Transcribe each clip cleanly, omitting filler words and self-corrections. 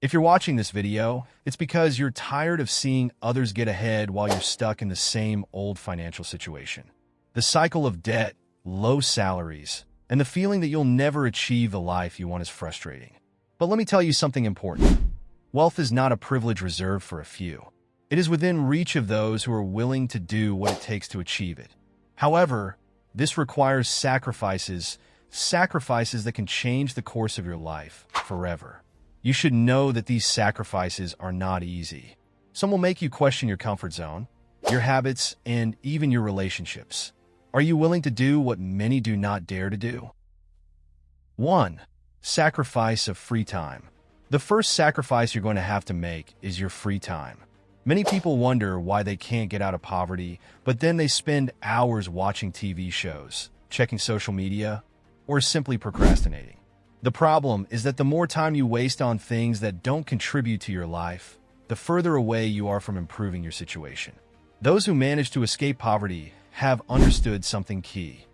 If you're watching this video, it's because you're tired of seeing others get ahead while you're stuck in the same old financial situation. The cycle of debt, low salaries, and the feeling that you'll never achieve the life you want is frustrating. But let me tell you something important. Wealth is not a privilege reserved for a few. It is within reach of those who are willing to do what it takes to achieve it. However, this requires sacrifices that can change the course of your life forever. You should know that these sacrifices are not easy. Some will make you question your comfort zone, your habits, and even your relationships. Are you willing to do what many do not dare to do? 1. Sacrifice of free time. The first sacrifice you're going to have to make is your free time. Many people wonder why they can't get out of poverty, but then they spend hours watching TV shows, checking social media, or simply procrastinating. The problem is that the more time you waste on things that don't contribute to your life, the further away you are from improving your situation. Those who manage to escape poverty have understood something key.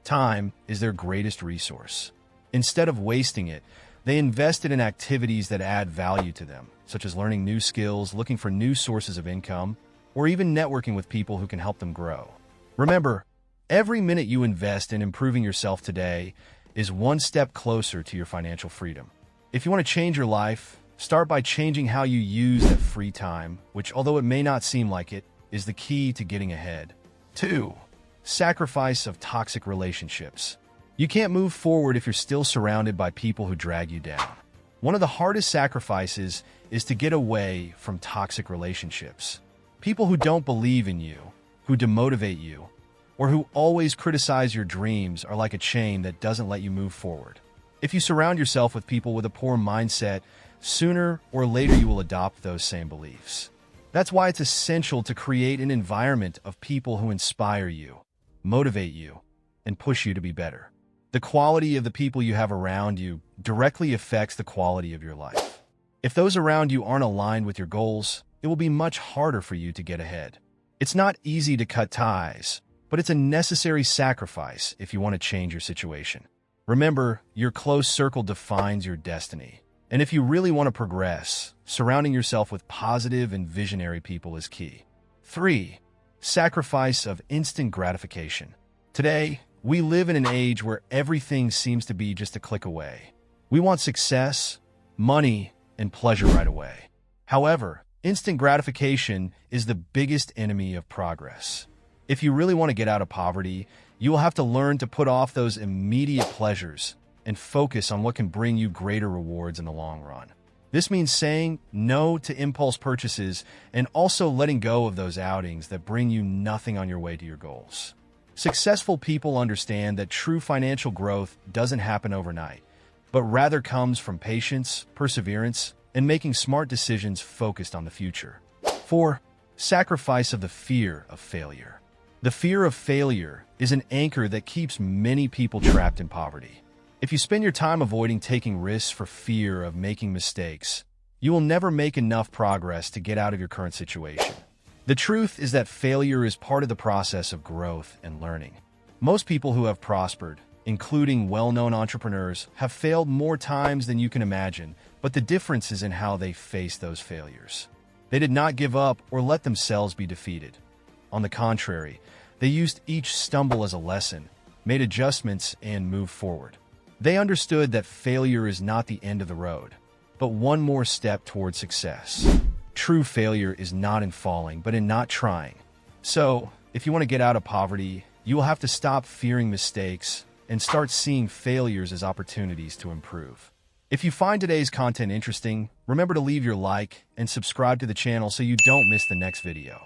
Time is their greatest resource. Instead of wasting it, they invested in activities that add value to them, such as learning new skills, looking for new sources of income, or even networking with people who can help them grow. Remember, every minute you invest in improving yourself today is one step closer to your financial freedom. If you want to change your life, start by changing how you use that free time, which, although it may not seem like it, is the key to getting ahead. 2. Sacrifice of toxic relationships. You can't move forward if you're still surrounded by people who drag you down. One of the hardest sacrifices is to get away from toxic relationships. People who don't believe in you, who demotivate you, or who always criticize your dreams are like a chain that doesn't let you move forward. If you surround yourself with people with a poor mindset, sooner or later you will adopt those same beliefs. That's why it's essential to create an environment of people who inspire you, motivate you, and push you to be better. The quality of the people you have around you directly affects the quality of your life. If those around you aren't aligned with your goals, it will be much harder for you to get ahead. It's not easy to cut ties, but it's a necessary sacrifice if you want to change your situation. Remember, your close circle defines your destiny. And if you really want to progress, surrounding yourself with positive and visionary people is key. 3. Sacrifice of instant gratification. Today, we live in an age where everything seems to be just a click away. We want success, money, and pleasure right away. However, instant gratification is the biggest enemy of progress. If you really want to get out of poverty, you will have to learn to put off those immediate pleasures and focus on what can bring you greater rewards in the long run. This means saying no to impulse purchases and also letting go of those outings that bring you nothing on your way to your goals. Successful people understand that true financial growth doesn't happen overnight, but rather comes from patience, perseverance, and making smart decisions focused on the future. 4. Sacrifice of the fear of failure. The fear of failure is an anchor that keeps many people trapped in poverty. If you spend your time avoiding taking risks for fear of making mistakes, you will never make enough progress to get out of your current situation. The truth is that failure is part of the process of growth and learning. Most people who have prospered, including well-known entrepreneurs, have failed more times than you can imagine, but the difference is in how they face those failures. They did not give up or let themselves be defeated. On the contrary, they used each stumble as a lesson, made adjustments, and moved forward. They understood that failure is not the end of the road, but one more step toward success. True failure is not in falling, but in not trying. So, if you want to get out of poverty, you will have to stop fearing mistakes and start seeing failures as opportunities to improve. If you find today's content interesting, remember to leave your like and subscribe to the channel so you don't miss the next video.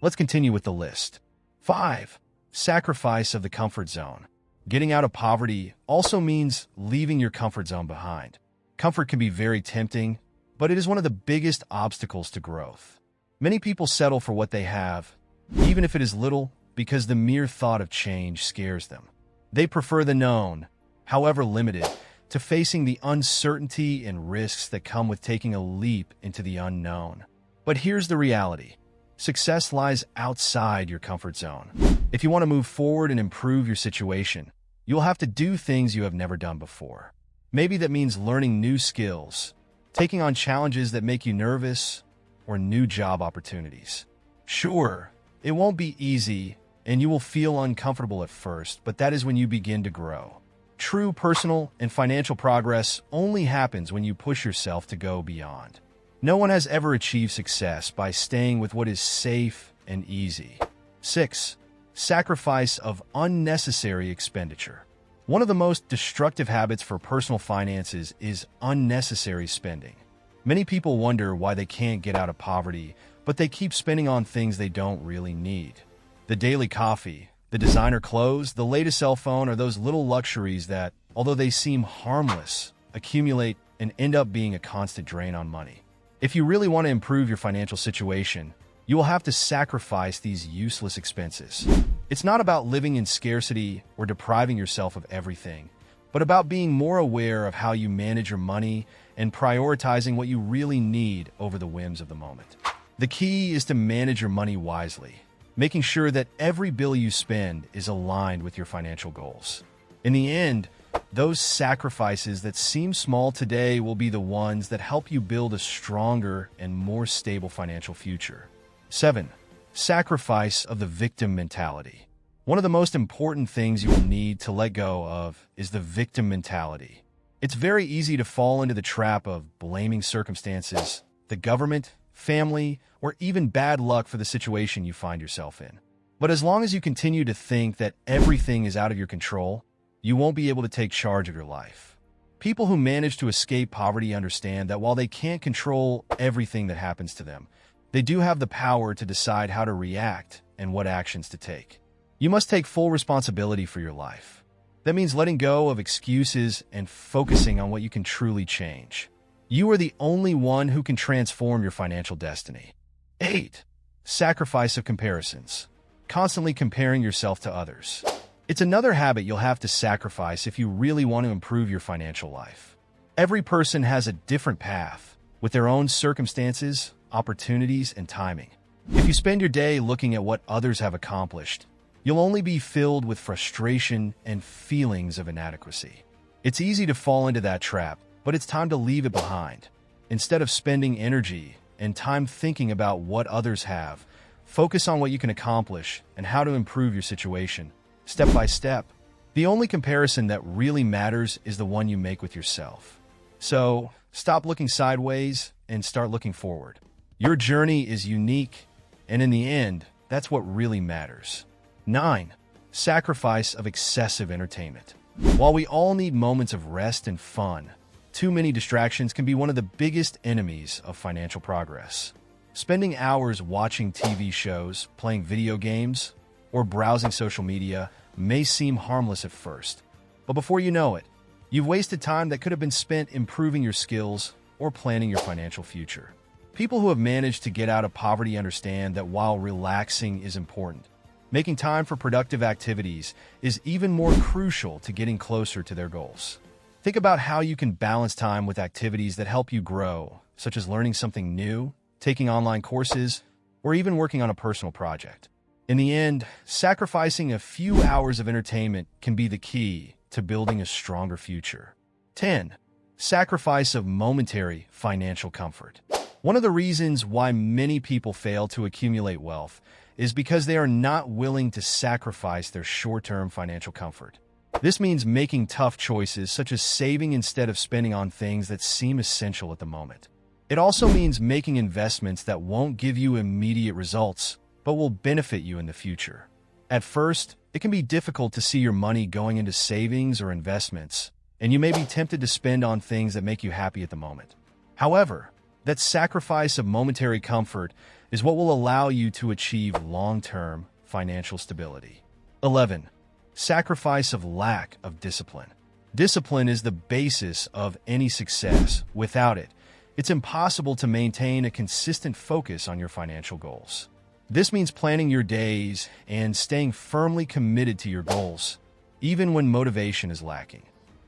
Let's continue with the list. 5. Sacrifice of the comfort zone. Getting out of poverty also means leaving your comfort zone behind. Comfort can be very tempting, but it is one of the biggest obstacles to growth. Many people settle for what they have, even if it is little, because the mere thought of change scares them. They prefer the known, however limited, to facing the uncertainty and risks that come with taking a leap into the unknown. But here's the reality. Success lies outside your comfort zone. If you want to move forward and improve your situation, you'll have to do things you have never done before. Maybe that means learning new skills, taking on challenges that make you nervous, or new job opportunities. Sure, it won't be easy, and you will feel uncomfortable at first, but that is when you begin to grow. True personal and financial progress only happens when you push yourself to go beyond. No one has ever achieved success by staying with what is safe and easy. 6. Sacrifice of unnecessary expenditure. One of the most destructive habits for personal finances is unnecessary spending. Many people wonder why they can't get out of poverty, but they keep spending on things they don't really need. The daily coffee, the designer clothes, the latest cell phone, are those little luxuries that, although they seem harmless, accumulate and end up being a constant drain on money. If you really want to improve your financial situation, you will have to sacrifice these useless expenses. It's not about living in scarcity or depriving yourself of everything, but about being more aware of how you manage your money and prioritizing what you really need over the whims of the moment. The key is to manage your money wisely, making sure that every bill you spend is aligned with your financial goals. In the end, those sacrifices that seem small today will be the ones that help you build a stronger and more stable financial future. 7. Sacrifice of the victim mentality. One of the most important things you will need to let go of is the victim mentality. It's very easy to fall into the trap of blaming circumstances, the government, family, or even bad luck for the situation you find yourself in. But as long as you continue to think that everything is out of your control, you won't be able to take charge of your life. People who manage to escape poverty understand that while they can't control everything that happens to them, they do have the power to decide how to react and what actions to take. You must take full responsibility for your life. That means letting go of excuses and focusing on what you can truly change. You are the only one who can transform your financial destiny. 8. Sacrifice of comparisons. Constantly comparing yourself to others. It's another habit you'll have to sacrifice if you really want to improve your financial life. Every person has a different path, with their own circumstances, opportunities, and timing. If you spend your day looking at what others have accomplished, you'll only be filled with frustration and feelings of inadequacy. It's easy to fall into that trap, but it's time to leave it behind. Instead of spending energy and time thinking about what others have, focus on what you can accomplish and how to improve your situation, step by step. The only comparison that really matters is the one you make with yourself. So, stop looking sideways and start looking forward. Your journey is unique, and in the end, that's what really matters. 9. Sacrifice of excessive entertainment. While we all need moments of rest and fun, too many distractions can be one of the biggest enemies of financial progress. Spending hours watching TV shows, playing video games, or browsing social media may seem harmless at first, but before you know it, you've wasted time that could have been spent improving your skills or planning your financial future. People who have managed to get out of poverty understand that while relaxing is important, making time for productive activities is even more crucial to getting closer to their goals. Think about how you can balance time with activities that help you grow, such as learning something new, taking online courses, or even working on a personal project. In the end, sacrificing a few hours of entertainment can be the key to building a stronger future. 10. Sacrifice of momentary financial comfort. One of the reasons why many people fail to accumulate wealth is because they are not willing to sacrifice their short-term financial comfort. This means making tough choices such as saving instead of spending on things that seem essential at the moment. It also means making investments that won't give you immediate results, but will benefit you in the future. At first, it can be difficult to see your money going into savings or investments, and you may be tempted to spend on things that make you happy at the moment. However, that sacrifice of momentary comfort is what will allow you to achieve long-term financial stability. 11. Sacrifice of lack of discipline. Discipline is the basis of any success. Without it, it's impossible to maintain a consistent focus on your financial goals. This means planning your days and staying firmly committed to your goals, even when motivation is lacking.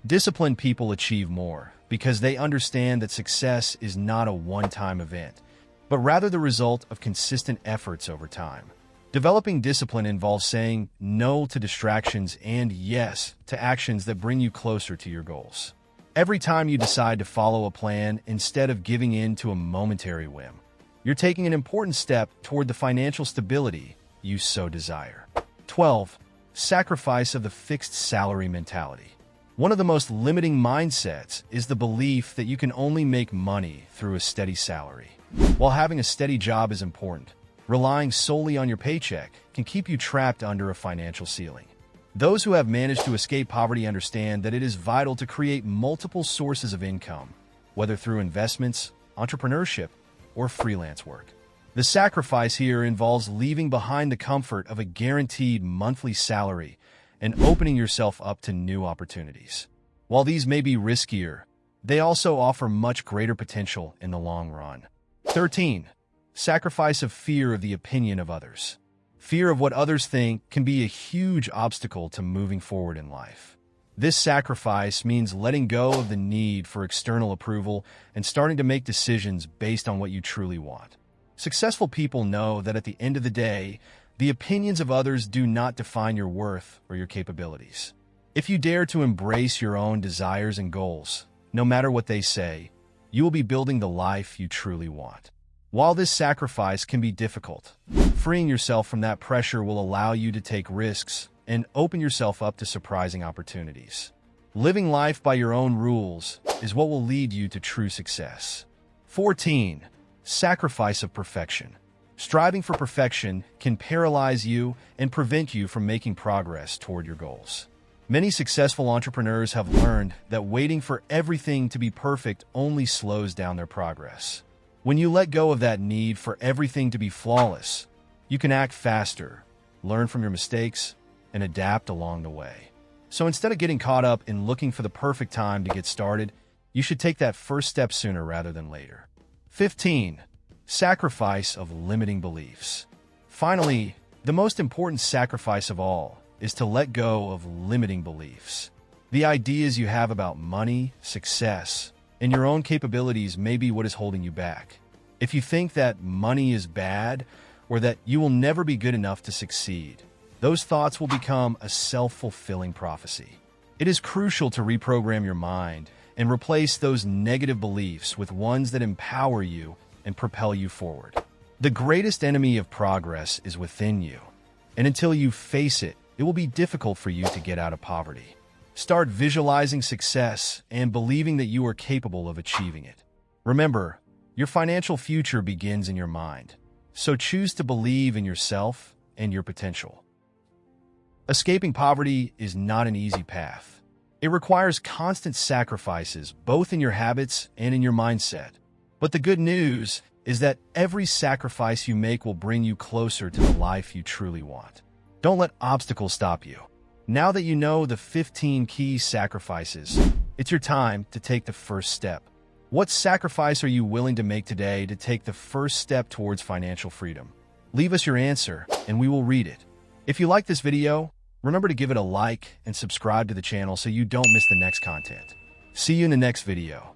Disciplined people achieve more because they understand that success is not a one-time event, but rather the result of consistent efforts over time. Developing discipline involves saying no to distractions and yes to actions that bring you closer to your goals. Every time you decide to follow a plan instead of giving in to a momentary whim, you're taking an important step toward the financial stability you so desire. 12. Sacrifice of the fixed salary mentality. One of the most limiting mindsets is the belief that you can only make money through a steady salary. While having a steady job is important, relying solely on your paycheck can keep you trapped under a financial ceiling. Those who have managed to escape poverty understand that it is vital to create multiple sources of income, whether through investments, entrepreneurship, or freelance work. The sacrifice here involves leaving behind the comfort of a guaranteed monthly salary and opening yourself up to new opportunities. While these may be riskier, they also offer much greater potential in the long run. 13. Sacrifice of fear of the opinion of others. Fear of what others think can be a huge obstacle to moving forward in life. This sacrifice means letting go of the need for external approval and starting to make decisions based on what you truly want. Successful people know that at the end of the day, the opinions of others do not define your worth or your capabilities. If you dare to embrace your own desires and goals, no matter what they say, you will be building the life you truly want. While this sacrifice can be difficult, freeing yourself from that pressure will allow you to take risks and open yourself up to surprising opportunities. Living life by your own rules is what will lead you to true success. 14. Sacrifice of perfection. Striving for perfection can paralyze you and prevent you from making progress toward your goals. Many successful entrepreneurs have learned that waiting for everything to be perfect only slows down their progress. When you let go of that need for everything to be flawless, you can act faster, learn from your mistakes, and adapt along the way. So instead of getting caught up in looking for the perfect time to get started, you should take that first step sooner rather than later. 15. Sacrifice of limiting beliefs. Finally, the most important sacrifice of all is to let go of limiting beliefs. The ideas you have about money, success, and your own capabilities may be what is holding you back. If you think that money is bad or that you will never be good enough to succeed, those thoughts will become a self-fulfilling prophecy. It is crucial to reprogram your mind and replace those negative beliefs with ones that empower you and propel you forward. The greatest enemy of progress is within you, and until you face it, it will be difficult for you to get out of poverty. Start visualizing success and believing that you are capable of achieving it. Remember, your financial future begins in your mind, so choose to believe in yourself and your potential. Escaping poverty is not an easy path. It requires constant sacrifices, both in your habits and in your mindset. But the good news is that every sacrifice you make will bring you closer to the life you truly want. Don't let obstacles stop you. Now that you know the 15 key sacrifices, it's your time to take the first step. What sacrifice are you willing to make today to take the first step towards financial freedom? Leave us your answer, and we will read it. If you like this video, remember to give it a like and subscribe to the channel so you don't miss the next content. See you in the next video.